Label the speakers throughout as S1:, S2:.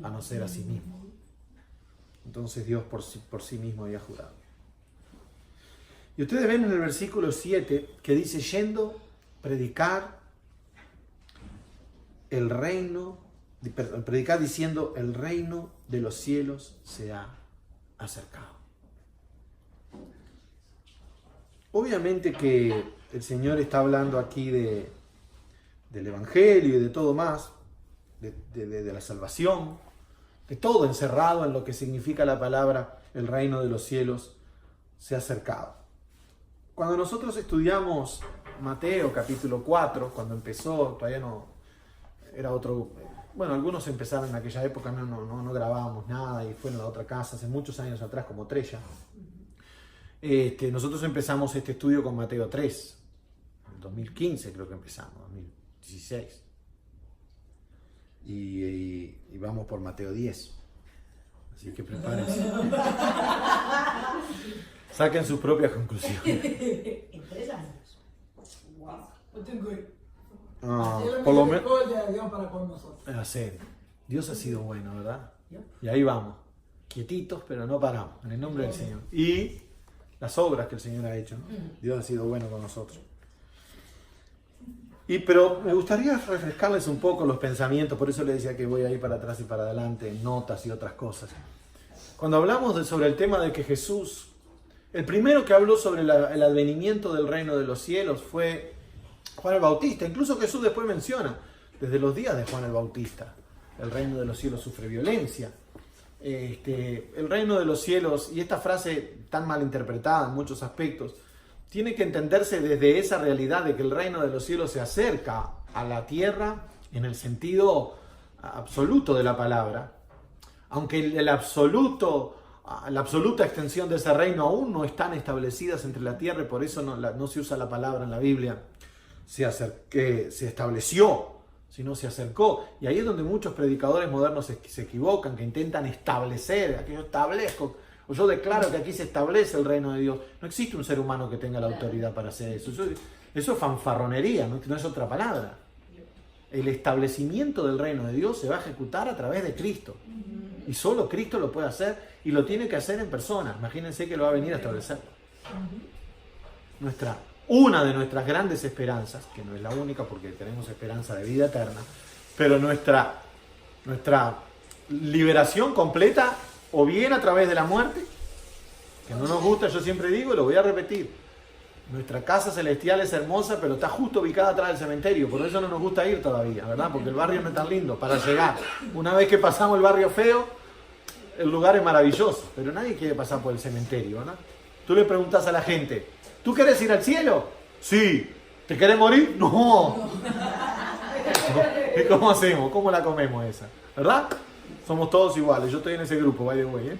S1: a no ser a sí mismo. Entonces Dios por sí mismo había jurado. Y ustedes ven en el versículo 7 que dice, yendo, predicar el reino, predicar diciendo, el reino de los cielos se ha acercado. Obviamente que el Señor está hablando aquí del Evangelio y de todo más, de la salvación, de todo encerrado en lo que significa la palabra, el reino de los cielos se ha acercado. Cuando nosotros estudiamos Mateo capítulo 4, cuando empezó, todavía no era otro, bueno, algunos empezaron en aquella época, no grabábamos nada y fue en la otra casa, hace muchos años atrás, como 3 ya. Nosotros empezamos este estudio con Mateo 3, en 2015 creo que empezamos, 2016. Y vamos por Mateo 10. Así que prepárense. Saquen sus propias conclusiones.
S2: En 3 años. Wow.
S1: Por lo menos.
S2: Para con nosotros.
S1: En serio. Dios ha sido bueno, ¿verdad? Y ahí vamos. Quietitos, pero no paramos. En el nombre del Señor. Y las obras que el Señor ha hecho, ¿no? Dios ha sido bueno con nosotros. Pero me gustaría refrescarles un poco los pensamientos, por eso les decía que voy a ir para atrás y para adelante, notas y otras cosas. Cuando hablamos sobre el tema de que Jesús, el primero que habló sobre el advenimiento del reino de los cielos fue Juan el Bautista. Incluso Jesús después menciona, desde los días de Juan el Bautista, el reino de los cielos sufre violencia. El reino de los cielos, y esta frase tan mal interpretada en muchos aspectos, tiene que entenderse desde esa realidad de que el reino de los cielos se acerca a la tierra en el sentido absoluto de la palabra, aunque la absoluta extensión de ese reino aún no están establecidas entre la tierra y por eso no se usa la palabra en la Biblia, se estableció, sino se acercó. Y ahí es donde muchos predicadores modernos se equivocan, que intentan establecer, que yo establezco, o yo declaro que aquí se establece el reino de Dios. No existe un ser humano que tenga la autoridad para hacer eso. Eso es fanfarronería, no es otra palabra. El establecimiento del reino de Dios se va a ejecutar a través de Cristo. Y solo Cristo lo puede hacer y lo tiene que hacer en persona. Imagínense que lo va a venir a establecerlo. Una de nuestras grandes esperanzas, que no es la única porque tenemos esperanza de vida eterna, pero nuestra liberación completa, o bien a través de la muerte, que no nos gusta, yo siempre digo y lo voy a repetir, nuestra casa celestial es hermosa, pero está justo ubicada atrás del cementerio, por eso no nos gusta ir todavía, ¿verdad? Porque el barrio no es tan lindo para llegar. Una vez que pasamos el barrio feo, el lugar es maravilloso, pero nadie quiere pasar por el cementerio, ¿verdad? Tú le preguntas a la gente, ¿tú quieres ir al cielo? Sí. ¿Te querés morir? No. ¿Y cómo hacemos? ¿Cómo la comemos esa? ¿Verdad? Somos todos iguales. Yo estoy en ese grupo, by the way,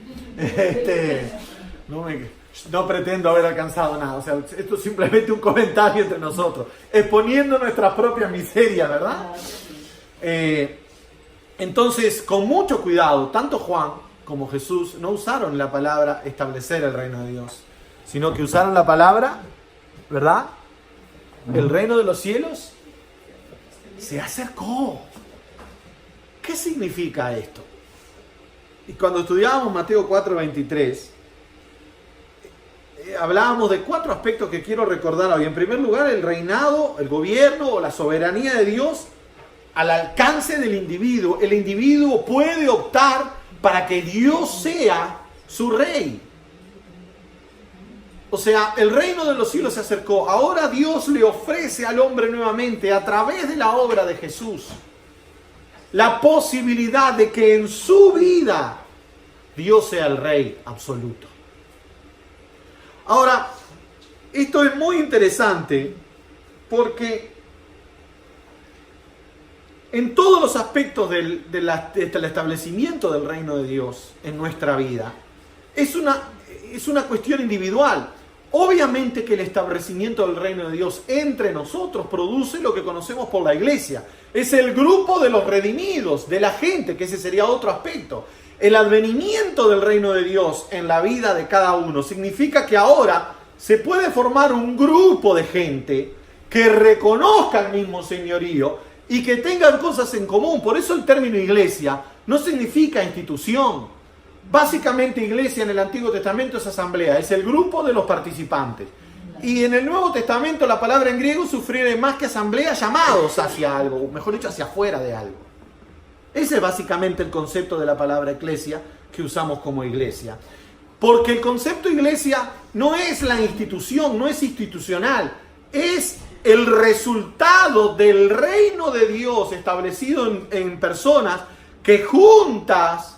S1: no pretendo haber alcanzado nada. O sea, esto es simplemente un comentario entre nosotros, exponiendo nuestras propias miserias, ¿verdad? Entonces, con mucho cuidado, tanto Juan como Jesús no usaron la palabra establecer el reino de Dios, sino que usaron la palabra, ¿verdad? El reino de los cielos se acercó. ¿Qué significa esto? Y cuando estudiábamos Mateo 4:23, hablábamos de 4 aspectos que quiero recordar hoy. En primer lugar, el reinado, el gobierno o la soberanía de Dios al alcance del individuo. El individuo puede optar para que Dios sea su rey. O sea, el reino de los cielos se acercó. Ahora Dios le ofrece al hombre nuevamente, a través de la obra de Jesús, la posibilidad de que en su vida Dios sea el rey absoluto. Ahora, esto es muy interesante porque en todos los aspectos del establecimiento del reino de Dios en nuestra vida, es una cuestión individual. Obviamente que el establecimiento del reino de Dios entre nosotros produce lo que conocemos por la iglesia. Es el grupo de los redimidos, de la gente, que ese sería otro aspecto. El advenimiento del reino de Dios en la vida de cada uno significa que ahora se puede formar un grupo de gente que reconozca el mismo señorío y que tengan cosas en común. Por eso el término iglesia no significa institución. Básicamente iglesia en el Antiguo Testamento es asamblea, es el grupo de los participantes. Y en el Nuevo Testamento la palabra en griego sugiere más que asamblea, llamados hacia algo, mejor dicho, hacia afuera de algo. Ese es básicamente el concepto de la palabra eclesia que usamos como iglesia. Porque el concepto iglesia no es la institución, no es institucional, es el resultado del reino de Dios establecido en personas que juntas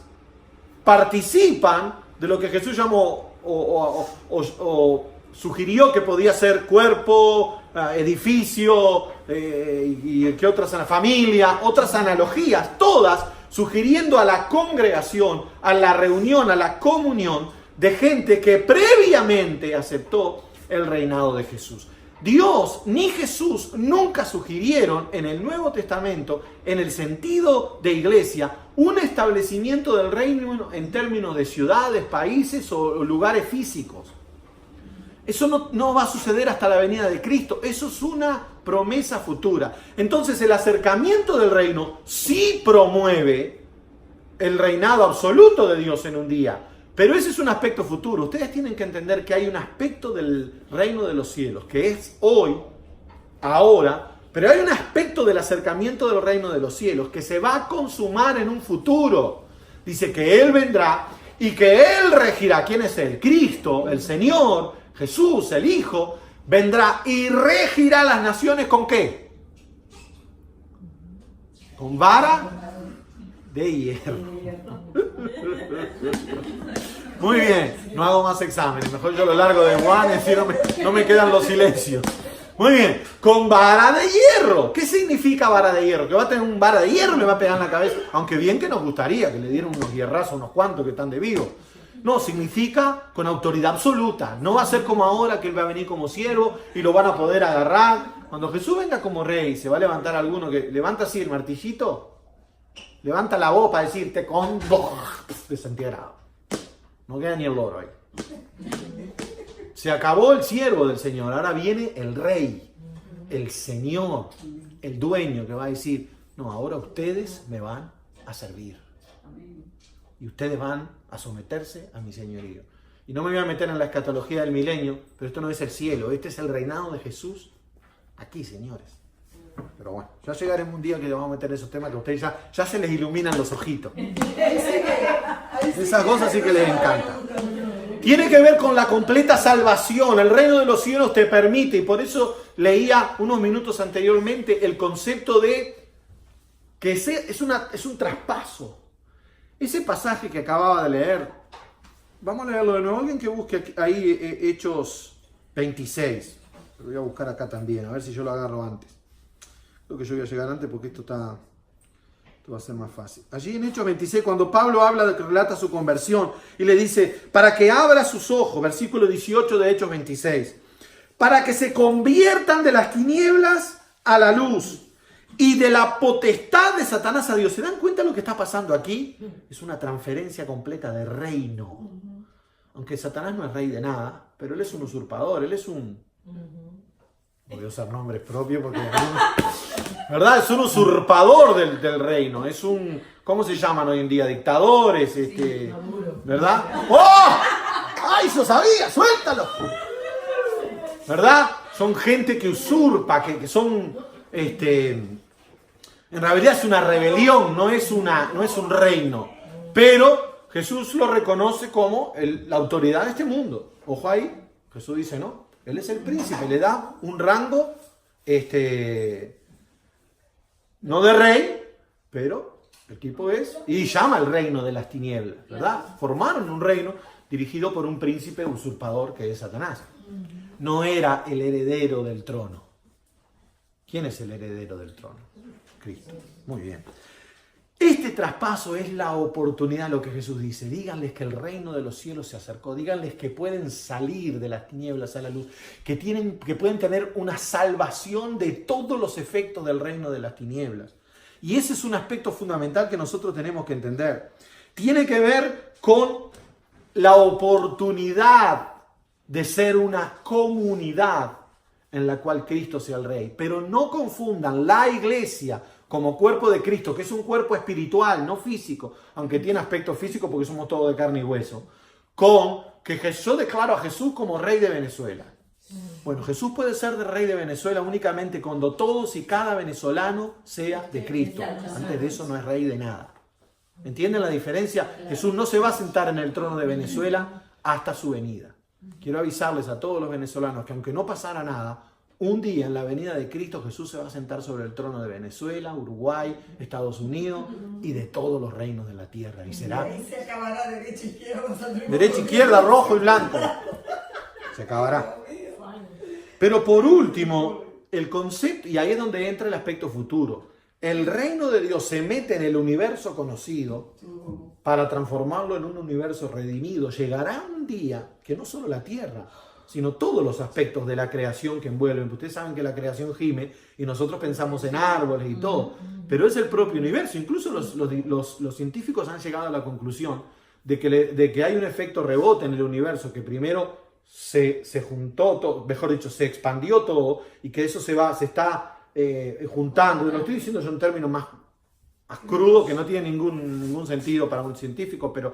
S1: participan de lo que Jesús llamó o sugirió que podía ser cuerpo, edificio, y que otras, familia, otras analogías, todas sugiriendo a la congregación, a la reunión, a la comunión de gente que previamente aceptó el reinado de Jesús. Dios ni Jesús nunca sugirieron en el Nuevo Testamento, en el sentido de iglesia, un establecimiento del reino en términos de ciudades, países o lugares físicos. Eso no va a suceder hasta la venida de Cristo. Eso es una promesa futura. Entonces el acercamiento del reino sí promueve el reinado absoluto de Dios en un día. Pero ese es un aspecto futuro. Ustedes tienen que entender que hay un aspecto del reino de los cielos, que es hoy, ahora, pero hay un aspecto del acercamiento del reino de los cielos que se va a consumar en un futuro. Dice que Él vendrá y que Él regirá. ¿Quién es Él? Cristo, el Señor, Jesús, el Hijo, vendrá y regirá las naciones ¿con qué? Con vara de hierro. Muy bien, no hago más exámenes, mejor yo lo largo de Juan, así no me quedan los silencios. Muy bien, con vara de hierro. ¿Qué significa vara de hierro? Que va a tener un vara de hierro y le va a pegar en la cabeza. Aunque bien que nos gustaría que le dieran unos hierrazos, unos cuantos que están de vivo. No, significa con autoridad absoluta. No va a ser como ahora que Él va a venir como siervo y lo van a poder agarrar. Cuando Jesús venga como rey, se va a levantar alguno que levanta así el martillito, levanta la voz para decirte con desenterrado. No queda ni el loro ahí. Se acabó el siervo del Señor, ahora viene el rey, el Señor, el dueño que va a decir, no, ahora ustedes me van a servir. Y ustedes van a someterse a mi señorío. Y no me voy a meter en la escatología del milenio, pero esto no es el cielo, este es el reinado de Jesús aquí, señores. Pero bueno, ya llegaremos un día que le vamos a meter esos temas que a ustedes ya se les iluminan los ojitos. Esas cosas sí que les encantan. Tiene que ver con la completa salvación. El reino de los cielos te permite, y por eso leía unos minutos anteriormente el concepto de que es un traspaso. Ese pasaje que acababa de leer, vamos a leerlo de nuevo. Alguien que busque ahí Hechos 26. Lo voy a buscar acá también, a ver si yo lo agarro antes. Creo que yo voy a llegar antes porque esto va a ser más fácil. Allí en Hechos 26, cuando Pablo relata su conversión y le dice, para que abra sus ojos, versículo 18 de Hechos 26, para que se conviertan de las tinieblas a la luz y de la potestad de Satanás a Dios. ¿Se dan cuenta de lo que está pasando aquí? Es una transferencia completa de reino. Aunque Satanás no es rey de nada, pero él es un usurpador, él es un... Voy a usar nombres propios porque... ¿Verdad? Es un usurpador del reino. Es un... ¿Cómo se llaman hoy en día? Dictadores, ¿verdad? ¡Oh! ¡Ay, eso sabía! ¡Suéltalo! ¿Verdad? Son gente que usurpa, que son... En realidad es una rebelión, no es un reino. Pero Jesús lo reconoce como la autoridad de este mundo. Ojo ahí, Jesús dice, no, Él es el príncipe, le da un rango, no de rey, pero el tipo es, y llama el reino de las tinieblas, ¿verdad? Formaron un reino dirigido por un príncipe usurpador que es Satanás. No era el heredero del trono. ¿Quién es el heredero del trono? Cristo. Muy bien. Este traspaso es la oportunidad, lo que Jesús dice. Díganles que el reino de los cielos se acercó. Díganles que pueden salir de las tinieblas a la luz. Que pueden tener una salvación de todos los efectos del reino de las tinieblas. Y ese es un aspecto fundamental que nosotros tenemos que entender. Tiene que ver con la oportunidad de ser una comunidad en la cual Cristo sea el Rey. Pero no confundan la iglesia como cuerpo de Cristo, que es un cuerpo espiritual, no físico, aunque tiene aspecto físico porque somos todos de carne y hueso, con que yo declaro a Jesús como rey de Venezuela. Bueno, Jesús puede ser de rey de Venezuela únicamente cuando todos y cada venezolano sea de Cristo. Antes de eso no es rey de nada. ¿Entienden la diferencia? Jesús no se va a sentar en el trono de Venezuela hasta su venida. Quiero avisarles a todos los venezolanos que aunque no pasara nada, un día en la venida de Cristo Jesús se va a sentar sobre el trono de Venezuela, Uruguay, Estados Unidos y de todos los reinos de la tierra. Y será
S2: Se acabará derecha, izquierda,
S1: derecha, izquierda, rojo y blanco. Se acabará. Pero por último, el concepto, y ahí es donde entra el aspecto futuro. El reino de Dios se mete en el universo conocido para transformarlo en un universo redimido. Llegará un día que no solo la tierra, sino todos los aspectos de la creación que envuelven. Ustedes saben que la creación gime y nosotros pensamos en árboles y todo, pero es el propio universo. Incluso los científicos han llegado a la conclusión de que hay un efecto rebote en el universo, que primero se juntó todo, mejor dicho, se expandió todo y que eso se está juntando. Lo estoy diciendo yo en términos más crudo, que no tiene ningún sentido para un científico, pero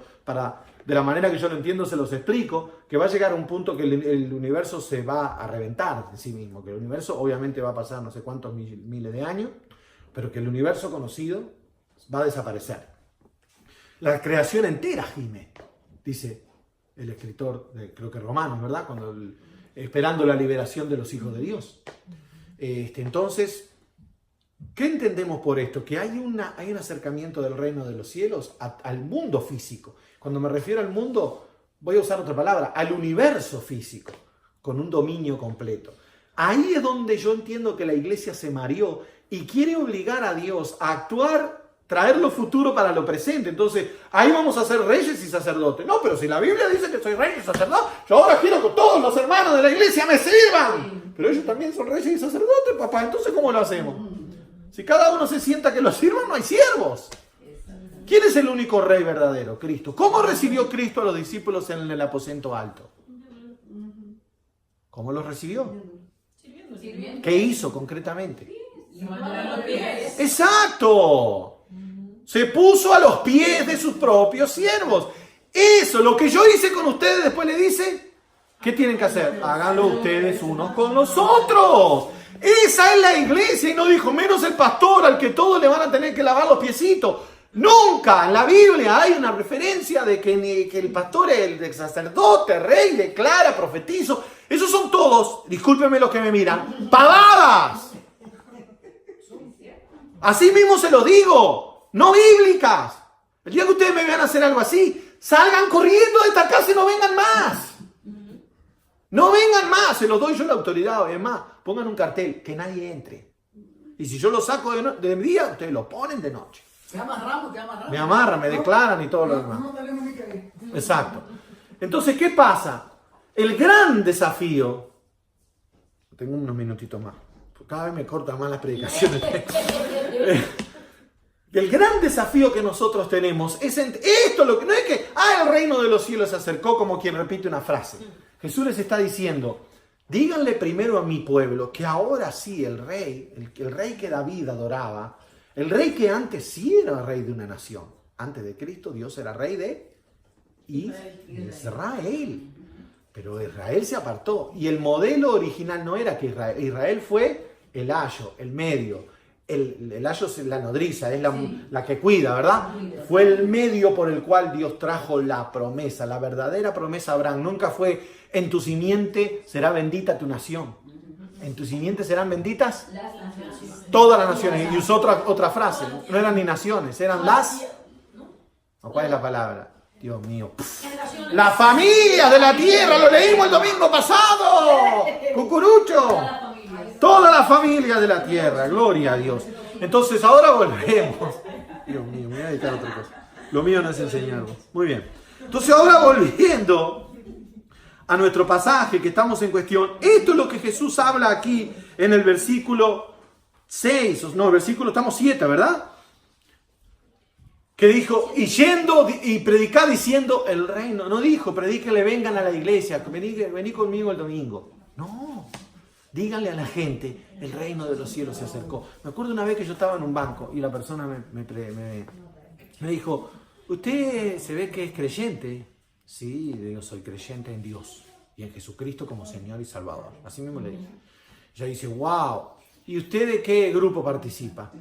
S1: de la manera que yo lo entiendo se los explico, que va a llegar a un punto que el universo se va a reventar en sí mismo, que el universo obviamente va a pasar no sé cuántos miles de años, pero que el universo conocido va a desaparecer. La creación entera gime, dice el escritor, creo que Romanos, ¿verdad? Esperando la liberación de los hijos de Dios. Entonces, ¿qué entendemos por esto? Que hay un acercamiento del reino de los cielos al mundo físico. Cuando me refiero al mundo, voy a usar otra palabra, al universo físico, con un dominio completo. Ahí es donde yo entiendo que la iglesia se mareó y quiere obligar a Dios a actuar, traer lo futuro para lo presente. Entonces, ahí vamos a ser reyes y sacerdotes. No, pero si la Biblia dice que soy rey y sacerdote, yo ahora quiero que todos los hermanos de la iglesia me sirvan. Pero ellos también son reyes y sacerdotes, papá. Entonces, ¿cómo lo hacemos? Si cada uno se sienta que lo sirvan, no hay siervos. ¿Quién es el único rey verdadero? Cristo. ¿Cómo recibió Cristo a los discípulos en el aposento alto? ¿Cómo los recibió? ¿Qué hizo concretamente? ¡Exacto! Se puso a los pies de sus propios siervos. Eso, lo que yo hice con ustedes, después le dice, ¿qué tienen que hacer? Háganlo ustedes unos con los otros. Esa es la iglesia. Y no dijo, menos el pastor al que todos le van a tener que lavar los piecitos. Nunca en la Biblia hay una referencia de que el pastor, el sacerdote, rey, declara, profetizo. Esos son todos, discúlpenme los que me miran, pavadas. Así mismo se lo digo, no bíblicas. El día que ustedes me vean hacer algo así, salgan corriendo de esta casa y no vengan más. No vengan más, se los doy yo la autoridad. Además, pongan un cartel, que nadie entre. Y si yo lo saco de día, ustedes lo ponen de noche.
S2: Te amarramos.
S1: Me amarran, me declaran y todo lo demás.
S2: No tenemos ni que ir.
S1: Exacto. Entonces, ¿qué pasa? El gran desafío... Tengo unos minutitos más. Cada vez me cortan más las predicaciones. El gran desafío que nosotros tenemos es... Esto lo que no es que... el reino de los cielos se acercó, como quien repite una frase. Jesús les está diciendo... Díganle primero a mi pueblo que ahora sí el rey que David adoraba... El rey que antes sí era rey de una nación. Antes de Cristo, Dios era rey de Israel. Pero Israel se apartó. Y el modelo original no era que Israel fue el ayo, el medio. El ayo es la nodriza, es la que cuida, ¿verdad? Fue el medio por el cual Dios trajo la promesa, la verdadera promesa a Abraham. Nunca fue, en tu simiente será bendita tu nación. En tu simiente serán benditas todas las naciones. Y usó otra frase. No eran ni naciones, eran las... ¿Cuál es la palabra? Dios mío. Las familias de la tierra, lo leímos el domingo pasado. Cucurucho. Todas las familias de la tierra. Gloria a Dios. Entonces ahora volvemos. Dios mío, me voy a dedicar a otra cosa. Lo mío no es enseñarlo. Muy bien. Entonces ahora volviendo a nuestro pasaje que estamos en cuestión. Esto es lo que Jesús habla aquí en el versículo 6, no, el versículo, estamos 7, ¿verdad? Que dijo, y yendo y predicad diciendo el reino. No dijo, predíquenle, vengan a la iglesia, vení conmigo el domingo. No, Díganle a la gente, el reino de los cielos se acercó. Me acuerdo una vez que yo estaba en un banco y la persona me dijo, ¿usted se ve que es creyente? Sí, yo soy creyente en Dios y en Jesucristo como Señor y Salvador. Así mismo le dije. Ella dice, wow, ¿y usted de qué grupo participa?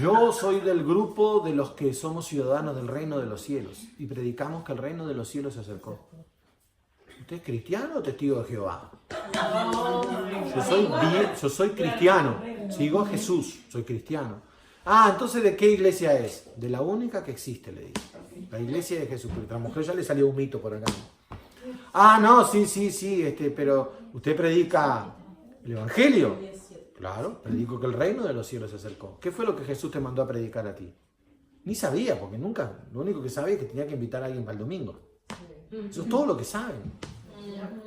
S1: Yo soy del grupo de los que somos ciudadanos del reino de los cielos y predicamos que el reino de los cielos se acercó. ¿Usted es cristiano o testigo de Jehová? Yo soy cristiano, sigo a Jesús, soy cristiano. Ah, entonces ¿de qué iglesia es? De la única que existe, le dije. La iglesia de Jesucristo. A la mujer ya le salió un mito por acá. Ah, no, sí, pero ¿usted predica el evangelio? Claro, predico que el reino de los cielos se acercó. ¿Qué fue lo que Jesús te mandó a predicar a ti? Ni sabía, porque nunca, lo único que sabía es que tenía que invitar a alguien para el domingo. Eso es todo lo que saben.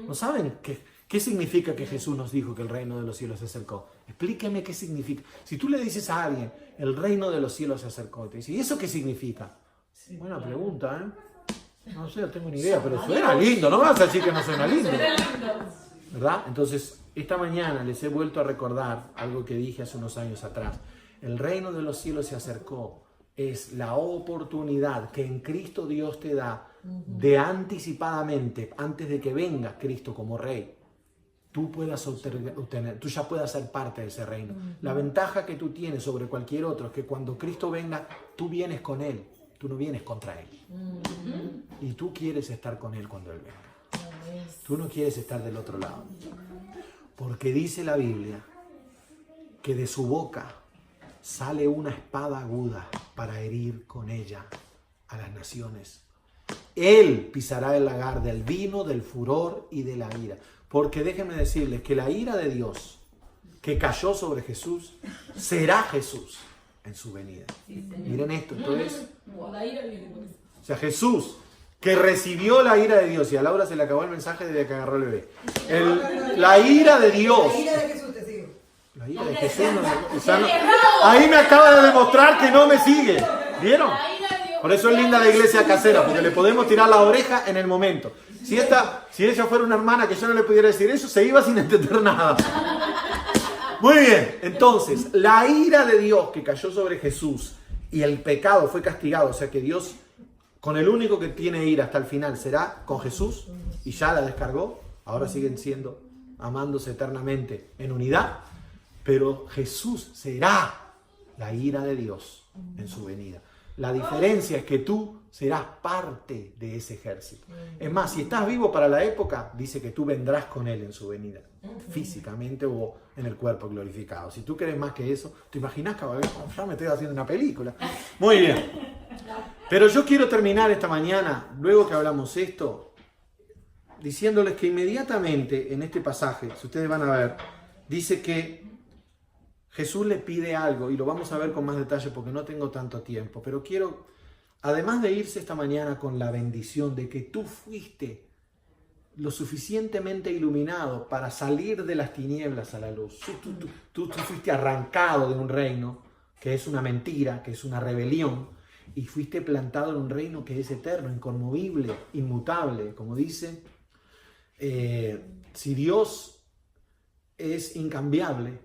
S1: No saben qué significa que Jesús nos dijo que el reino de los cielos se acercó. Explíqueme qué significa. Si tú le dices a alguien, el reino de los cielos se acercó, te dice, ¿y eso qué significa? Buena pregunta, ¿eh? No sé, no tengo ni idea, pero suena lindo. No me vas a decir que no suena lindo. ¿Verdad? Entonces, esta mañana les he vuelto a recordar algo que dije hace unos años atrás. El reino de los cielos se acercó. Es la oportunidad que en Cristo Dios te da de anticipadamente, antes de que venga Cristo como Rey, tú puedas obtener, tú ya puedas ser parte de ese reino. La ventaja que tú tienes sobre cualquier otro es que cuando Cristo venga, tú vienes con Él, tú no vienes contra Él. Y tú quieres estar con Él cuando Él venga. Tú no quieres estar del otro lado. Porque dice la Biblia que de su boca sale una espada aguda para herir con ella a las naciones. Él pisará el lagar del vino, del furor y de la ira. Porque déjenme decirles que la ira de Dios que cayó sobre Jesús será Jesús en su venida. Miren esto, entonces. O sea, Jesús que recibió la ira de Dios, y a Laura se le acabó el mensaje desde que agarró el bebé. La ira de Dios.
S2: La ira de Jesús, te sigo.
S1: La ira de Jesús ahí me acaba de demostrar que no me sigue. ¿Vieron? Por eso es linda la iglesia casera, porque le podemos tirar la oreja en el momento. Si ella fuera una hermana que yo no le pudiera decir eso, se iba sin entender nada. Muy bien, entonces, la ira de Dios que cayó sobre Jesús y el pecado fue castigado, o sea que Dios, con el único que tiene ira hasta el final, será con Jesús, y ya la descargó. Ahora siguen siendo, amándose eternamente en unidad, pero Jesús será la ira de Dios en su venida. La diferencia es que tú serás parte de ese ejército. Es más, si estás vivo para la época, dice que tú vendrás con Él en su venida, físicamente o en el cuerpo glorificado. Si tú crees más que eso, ¿te imaginas que ya me estoy haciendo una película? Muy bien. Pero yo quiero terminar esta mañana, luego que hablamos esto, diciéndoles que inmediatamente en este pasaje, si ustedes van a ver, dice que Jesús le pide algo, y lo vamos a ver con más detalle porque no tengo tanto tiempo, pero quiero, además de irse esta mañana con la bendición de que tú fuiste lo suficientemente iluminado para salir de las tinieblas a la luz. Tú fuiste arrancado de un reino que es una mentira, que es una rebelión, y fuiste plantado en un reino que es eterno, inconmovible, inmutable, como dice. Si Dios es incambiable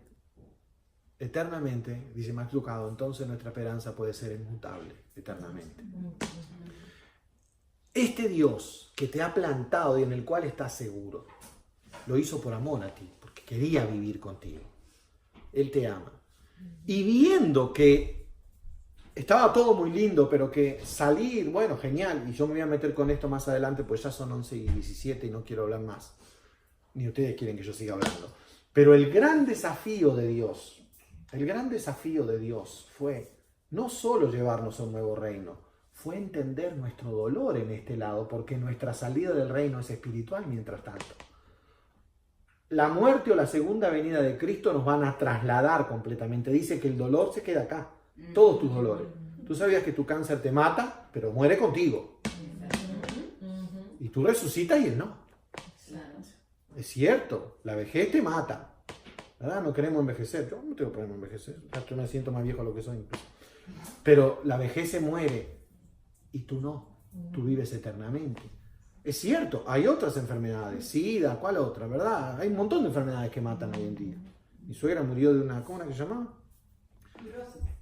S1: eternamente, dice Max Lucado, entonces nuestra esperanza puede ser inmutable eternamente. Este Dios que te ha plantado y en el cual estás seguro, lo hizo por amor a ti, porque quería vivir contigo. Él te ama. Y viendo que estaba todo muy lindo, pero que salir, bueno, genial, y yo me voy a meter con esto más adelante, pues ya son 11:17 y no quiero hablar más. Ni ustedes quieren que yo siga hablando. Pero el gran desafío de Dios fue no solo llevarnos a un nuevo reino, fue entender nuestro dolor en este lado, porque nuestra salida del reino es espiritual mientras tanto. La muerte o la segunda venida de Cristo nos van a trasladar completamente. Dice que el dolor se queda acá, todos tus dolores. Tú sabías que tu cáncer te mata, pero muere contigo. Y tú resucitas y él no. Es cierto, la vejez te mata. ¿Verdad? No queremos envejecer. Yo no tengo problema en envejecer. Yo me siento más viejo de lo que soy. Pero la vejez se muere y tú no. Tú vives eternamente. Es cierto, hay otras enfermedades, SIDA, ¿cuál otra, verdad? Hay un montón de enfermedades que matan hoy en día. Mi suegra murió de una, ¿cómo era que se llamaba?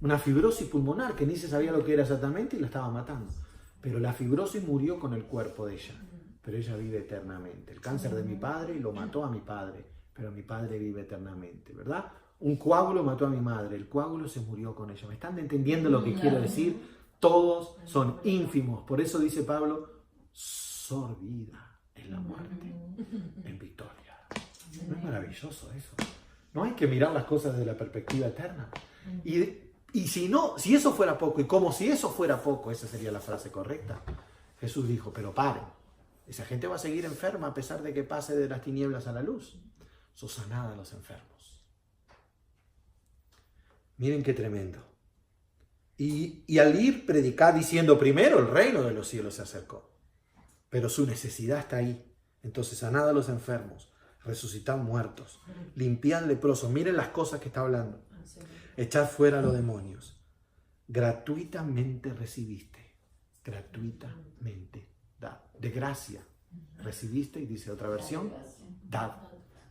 S1: Una fibrosis pulmonar, que ni se sabía lo que era exactamente y la estaba matando. Pero la fibrosis murió con el cuerpo de ella, pero ella vive eternamente. El cáncer de mi padre lo mató a mi padre, pero mi padre vive eternamente, ¿verdad? Un coágulo mató a mi madre, el coágulo se murió con ella. ¿Me están entendiendo lo que quiero decir? Todos son ínfimos. Por eso dice Pablo, sorbida es la muerte en victoria. ¿No es maravilloso eso? No hay que mirar las cosas desde la perspectiva eterna. Y si eso fuera poco, y como si eso fuera poco, esa sería la frase correcta, Jesús dijo, pero paren, esa gente va a seguir enferma a pesar de que pase de las tinieblas a la luz. Sanad a los enfermos. Miren qué tremendo. Y al ir predicar diciendo primero el reino de los cielos se acercó, pero su necesidad está ahí. Entonces sanad a los enfermos, resucitad muertos, limpiad leprosos. Miren las cosas que está hablando. Echad fuera a los demonios. Gratuitamente recibiste. Gratuitamente. Dad. De gracia. Recibiste, y dice otra versión, dad.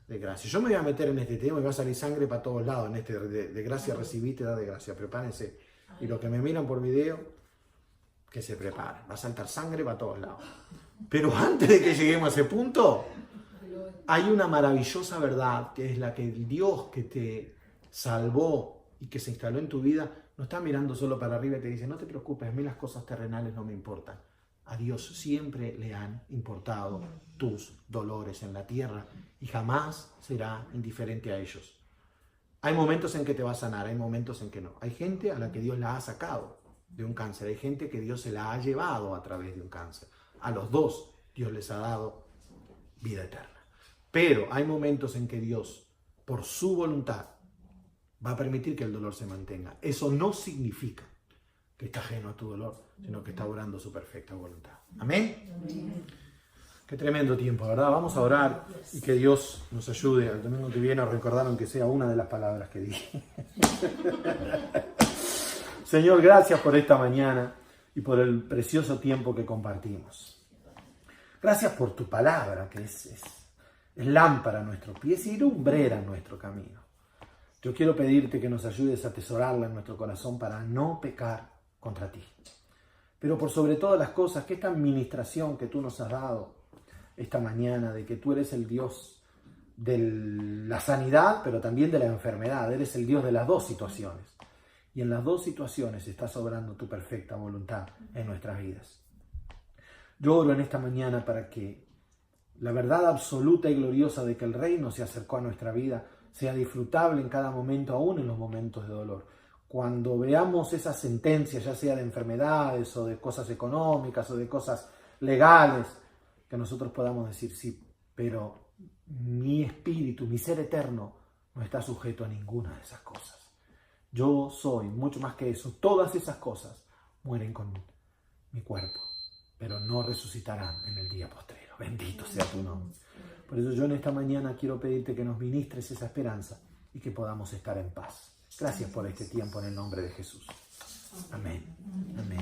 S1: De gracia. Yo me voy a meter en este tema y va a salir sangre para todos lados. En este de gracia recibiste, dad de gracia. Prepárense. Y los que me miran por video, que se preparen. Va a saltar sangre para todos lados. Pero antes de que lleguemos a ese punto, hay una maravillosa verdad, que es la que el Dios que te salvó y que se instaló en tu vida, no está mirando solo para arriba y te dice, no te preocupes, a mí las cosas terrenales no me importan. A Dios siempre le han importado tus dolores en la tierra y jamás será indiferente a ellos. Hay momentos en que te va a sanar, hay momentos en que no. Hay gente a la que Dios la ha sacado de un cáncer, hay gente que Dios se la ha llevado a través de un cáncer. A los dos Dios les ha dado vida eterna. Pero hay momentos en que Dios, por su voluntad, va a permitir que el dolor se mantenga. Eso no significa que está ajeno a tu dolor, sino que está obrando su perfecta voluntad. ¿Amén? Amén. Qué tremendo tiempo, ¿verdad? Vamos a orar y que Dios nos ayude al domingo que viene a recordar aunque sea una de las palabras que dije. Señor, gracias por esta mañana y por el precioso tiempo que compartimos. Gracias por tu palabra, que es lámpara a nuestros pies y lumbrera en nuestro camino. Yo quiero pedirte que nos ayudes a atesorarla en nuestro corazón para no pecar contra ti. Pero por sobre todas las cosas, que esta administración que tú nos has dado esta mañana, de que tú eres el Dios de la sanidad, pero también de la enfermedad, eres el Dios de las dos situaciones. Y en las dos situaciones estás obrando tu perfecta voluntad en nuestras vidas. Yo oro en esta mañana para que la verdad absoluta y gloriosa de que el reino se acercó a nuestra vida sea disfrutable en cada momento, aún en los momentos de dolor. Cuando veamos esas sentencias, ya sea de enfermedades o de cosas económicas o de cosas legales, que nosotros podamos decir sí, pero mi espíritu, mi ser eterno, no está sujeto a ninguna de esas cosas. Yo soy mucho más que eso. Todas esas cosas mueren con mi cuerpo, pero no resucitarán en el día postrero. Bendito sea tu nombre. Por eso yo en esta mañana quiero pedirte que nos ministres esa esperanza y que podamos estar en paz. Gracias por este tiempo en el nombre de Jesús. Amén. Amén.